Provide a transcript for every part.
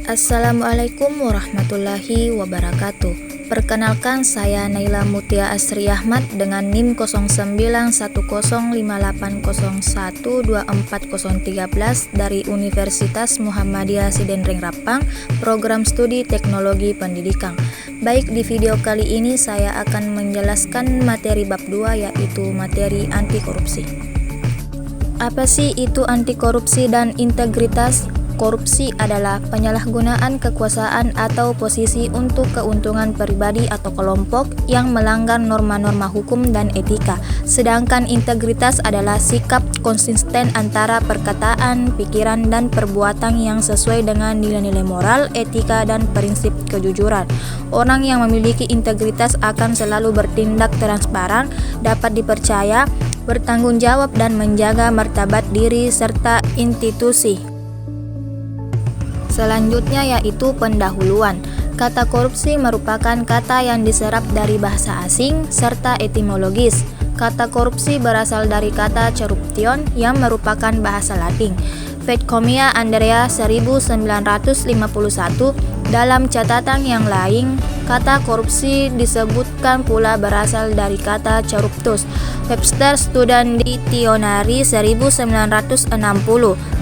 Assalamualaikum warahmatullahi wabarakatuh. Perkenalkan, saya Naila Mutia Asri Ahmad dengan NIM 091058012413 dari Universitas Muhammadiyah Sidenreng Rapang, Program Studi Teknologi Pendidikan. Baik, di video kali ini saya akan menjelaskan materi bab 2, yaitu materi anti korupsi. Apa sih itu anti korupsi dan integritas? Korupsi adalah penyalahgunaan kekuasaan atau posisi untuk keuntungan pribadi atau kelompok yang melanggar norma-norma hukum dan etika. Sedangkan integritas adalah sikap konsisten antara perkataan, pikiran, dan perbuatan yang sesuai dengan nilai-nilai moral, etika, dan prinsip kejujuran. Orang yang memiliki integritas akan selalu bertindak transparan, dapat dipercaya, bertanggung jawab, dan menjaga martabat diri serta institusi. Selanjutnya yaitu pendahuluan. Kata korupsi merupakan kata yang diserap dari bahasa asing serta etimologis. Kata korupsi berasal dari kata corruption yang merupakan bahasa Latin. Vetcomia Andrea 1951. Dalam catatan yang lain, kata korupsi disebutkan pula berasal dari kata corruptus. Webster Student Dictionary 1960.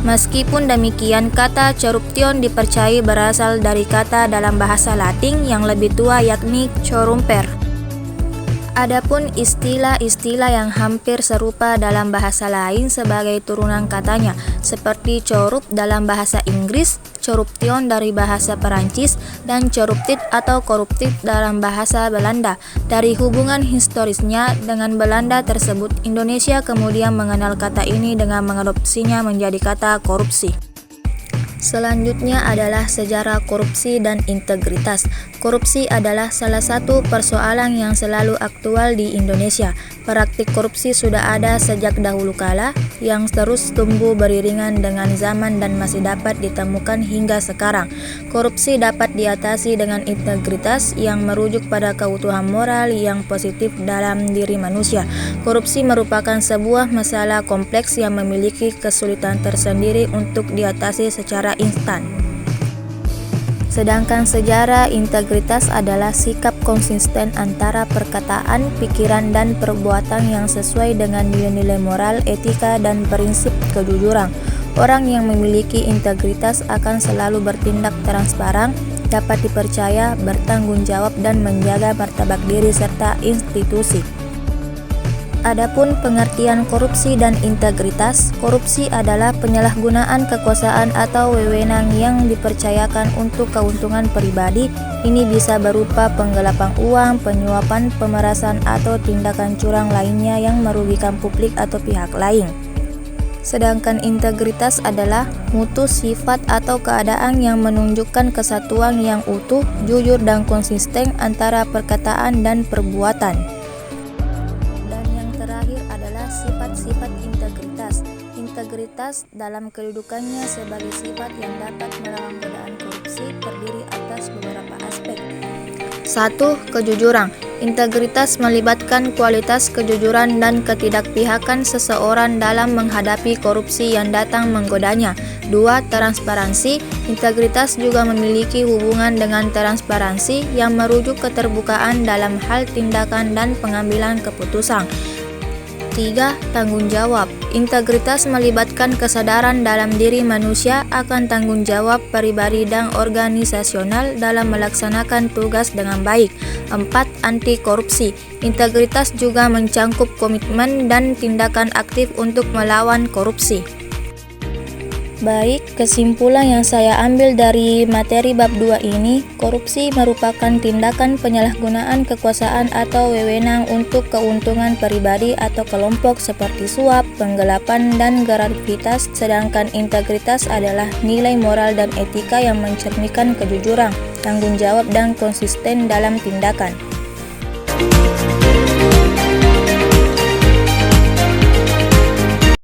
Meskipun demikian, kata corruption dipercayai berasal dari kata dalam bahasa Latin yang lebih tua, yakni corrumper. Adapun istilah-istilah yang hampir serupa dalam bahasa lain sebagai turunan katanya, seperti corrupt dalam bahasa Inggris, corruption dari bahasa Perancis, dan corrupted atau koruptif dalam bahasa Belanda. Dari hubungan historisnya dengan Belanda tersebut, Indonesia kemudian mengenal kata ini dengan mengadopsinya menjadi kata korupsi. Selanjutnya adalah sejarah korupsi dan integritas. Korupsi adalah salah satu persoalan yang selalu aktual di Indonesia. Praktik korupsi sudah ada sejak dahulu kala, yang terus tumbuh beriringan dengan zaman dan masih dapat ditemukan hingga sekarang. Korupsi dapat diatasi dengan integritas yang merujuk pada keutuhan moral yang positif dalam diri manusia. Korupsi merupakan sebuah masalah kompleks yang memiliki kesulitan tersendiri untuk diatasi secara instan. Sedangkan sejarah integritas adalah sikap konsisten antara perkataan, pikiran, dan perbuatan yang sesuai dengan nilai-nilai moral, etika, dan prinsip kejujuran. Orang yang memiliki integritas akan selalu bertindak transparan, dapat dipercaya, bertanggung jawab, dan menjaga martabat diri serta institusi. Adapun pengertian korupsi dan integritas, korupsi adalah penyalahgunaan kekuasaan atau wewenang yang dipercayakan untuk keuntungan pribadi. Ini bisa berupa penggelapan uang, penyuapan, pemerasan, atau tindakan curang lainnya yang merugikan publik atau pihak lain. Sedangkan integritas adalah mutu, sifat, atau keadaan yang menunjukkan kesatuan yang utuh, jujur, dan konsisten antara perkataan dan perbuatan. Sifat integritas. Integritas dalam kedudukannya sebagai sifat yang dapat melawan godaan korupsi terdiri atas beberapa aspek. 1. Kejujuran. Integritas melibatkan kualitas kejujuran dan ketidakpihakan seseorang dalam menghadapi korupsi yang datang menggodanya. 2. Transparansi. Integritas juga memiliki hubungan dengan transparansi yang merujuk keterbukaan dalam hal tindakan dan pengambilan keputusan. 3. Tanggung jawab. Integritas melibatkan kesadaran dalam diri manusia akan tanggung jawab pribadi dan organisasional dalam melaksanakan tugas dengan baik. 4. Anti korupsi. Integritas juga mencangkup komitmen dan tindakan aktif untuk melawan korupsi. Baik, kesimpulan yang saya ambil dari materi bab 2 ini, korupsi merupakan tindakan penyalahgunaan kekuasaan atau wewenang untuk keuntungan pribadi atau kelompok seperti suap, penggelapan, dan gratifitas, sedangkan integritas adalah nilai moral dan etika yang mencerminkan kejujuran, tanggung jawab, dan konsisten dalam tindakan.